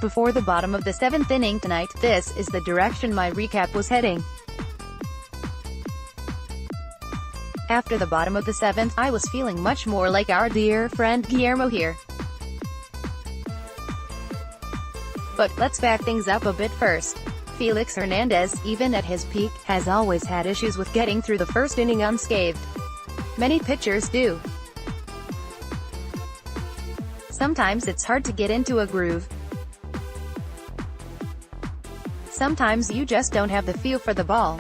Before the bottom of the 7th inning tonight, this is the direction my recap was heading. After the bottom of the 7th, I was feeling much more like our dear friend Guillermo here. But let's back things up a bit first. Félix Hernández, even at his peak, has always had issues with getting through the first inning unscathed. Many pitchers do. Sometimes it's hard to get into a groove. Sometimes you just don't have the feel for the ball.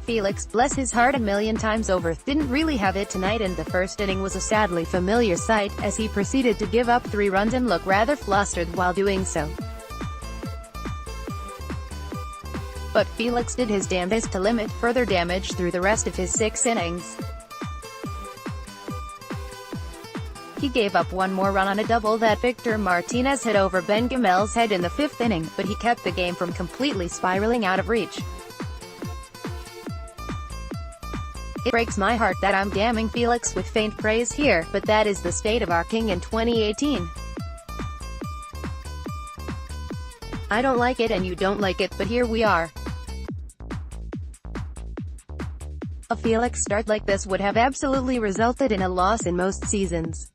Félix, bless his heart a million times over, didn't really have it tonight, and the first inning was a sadly familiar sight, as he proceeded to give up 3 runs and look rather flustered while doing so. But Félix did his damnedest to limit further damage through the rest of his 6 innings. He gave up 1 more run on a double that Victor Martinez hit over Ben Gamel's head in the 5th inning, but he kept the game from completely spiraling out of reach. It breaks my heart that I'm damning Félix with faint praise here, but that is the state of our king in 2018. I don't like it and you don't like it, but here we are. A Félix start like this would have absolutely resulted in a loss in most seasons.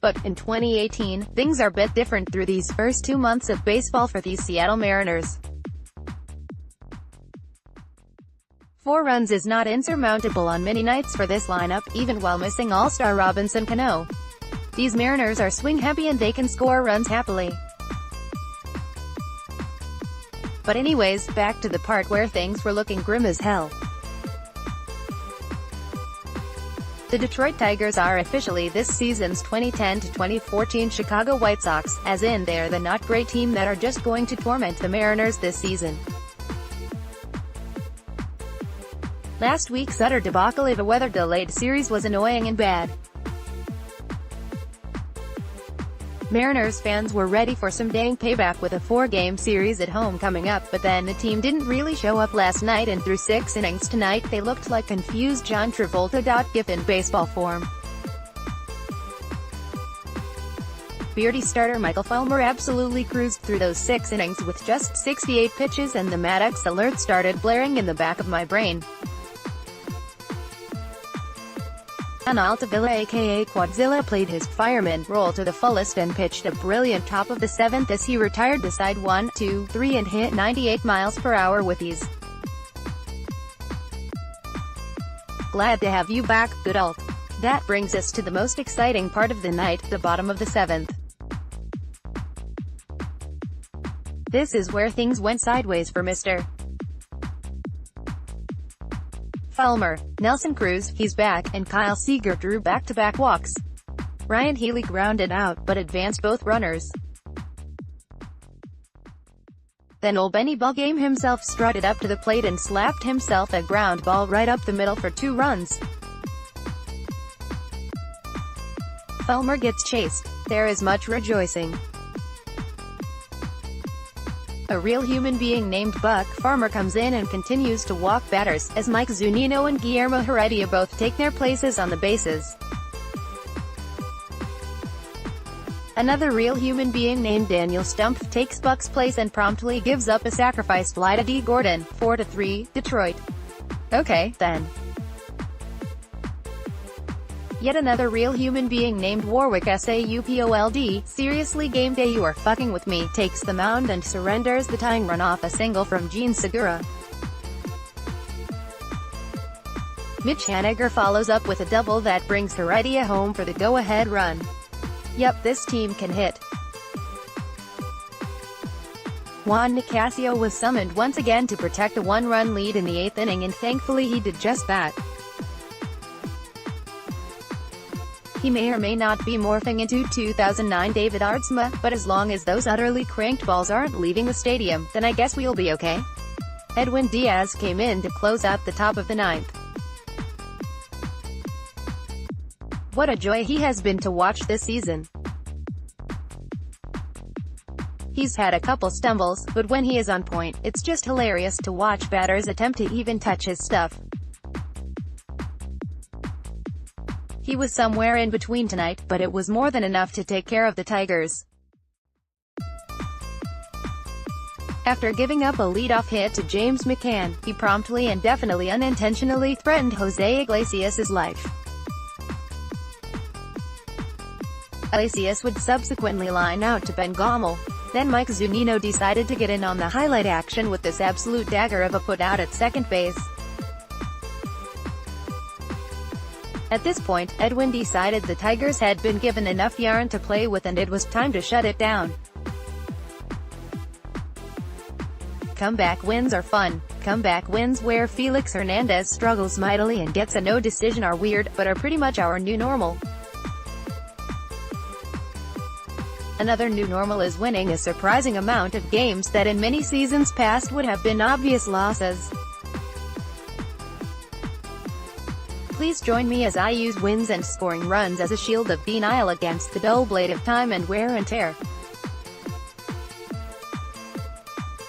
But, in 2018, things are a bit different through these first 2 months of baseball for these Seattle Mariners. 4 runs is not insurmountable on many nights for this lineup, even while missing all-star Robinson Cano. These Mariners are swing-heavy and they can score runs happily. But anyways, back to the part where things were looking grim as hell. The Detroit Tigers are officially this season's 2010 to 2014 Chicago White Sox, as in they're the not-great team that are just going to torment the Mariners this season. Last week's utter debacle of a weather-delayed series was annoying and bad. Mariners fans were ready for some dang payback with a 4-game series at home coming up, but then the team didn't really show up last night, and through 6 innings tonight they looked like confused John Travolta. GIF in baseball form. Beardy starter Michael Fulmer absolutely cruised through those 6 innings with just 68 pitches, and the Maddox alert started blaring in the back of my brain. Altavilla aka Quadzilla played his fireman role to the fullest and pitched a brilliant top of the 7th as he retired the side 1, 2, 3 and hit 98 miles per hour with ease. Glad to have you back, good Alt. That brings us to the most exciting part of the night, the bottom of the 7th. This is where things went sideways for Mr. Fulmer. Nelson Cruz, he's back, and Kyle Seager drew back-to-back walks. Ryan Healy grounded out, but advanced both runners. Then old Benny Ballgame himself strutted up to the plate and slapped himself a ground ball right up the middle for 2 runs. Fulmer gets chased. There is much rejoicing. A real human being named Buck Farmer comes in and continues to walk batters, as Mike Zunino and Guillermo Heredia both take their places on the bases. Another real human being named Daniel Stumpf takes Buck's place and promptly gives up a sacrifice fly to D. Gordon, 4-3, Detroit. Okay, then. Yet another real human being named Warwick Saupold, seriously game day you are fucking with me, takes the mound and surrenders the tying run off a single from Gene Segura. Mitch Haniger follows up with a double that brings Heredia home for the go-ahead run. Yup, this team can hit. Juan Nicasio was summoned once again to protect a 1-run lead in the 8th inning, and thankfully he did just that. He may or may not be morphing into 2009 David Aardsma, but as long as those utterly cranked balls aren't leaving the stadium, then I guess we'll be okay. Edwin Diaz came in to close out the top of the 9th. What a joy he has been to watch this season. He's had a couple stumbles, but when he is on point, it's just hilarious to watch batters attempt to even touch his stuff. He was somewhere in between tonight, but it was more than enough to take care of the Tigers. After giving up a leadoff hit to James McCann, he promptly and definitely unintentionally threatened Jose Iglesias' life. Iglesias would subsequently line out to Ben Gommel. Then Mike Zunino decided to get in on the highlight action with this absolute dagger of a putout at second base. At this point, Edwin decided the Tigers had been given enough yarn to play with and it was time to shut it down. Comeback wins are fun. Comeback wins where Félix Hernández struggles mightily and gets a no decision are weird, but are pretty much our new normal. Another new normal is winning a surprising amount of games that in many seasons past would have been obvious losses. Please join me as I use wins and scoring runs as a shield of denial against the dull blade of time and wear and tear.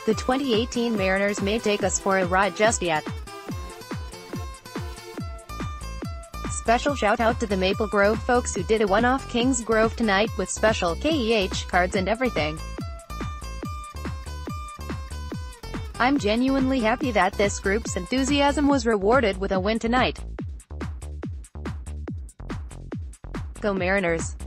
The 2018 Mariners may take us for a ride just yet. Special shout out to the Maple Grove folks who did a one-off Kings Grove tonight with special KEH cards and everything. I'm genuinely happy that this group's enthusiasm was rewarded with a win tonight. Go Mariners!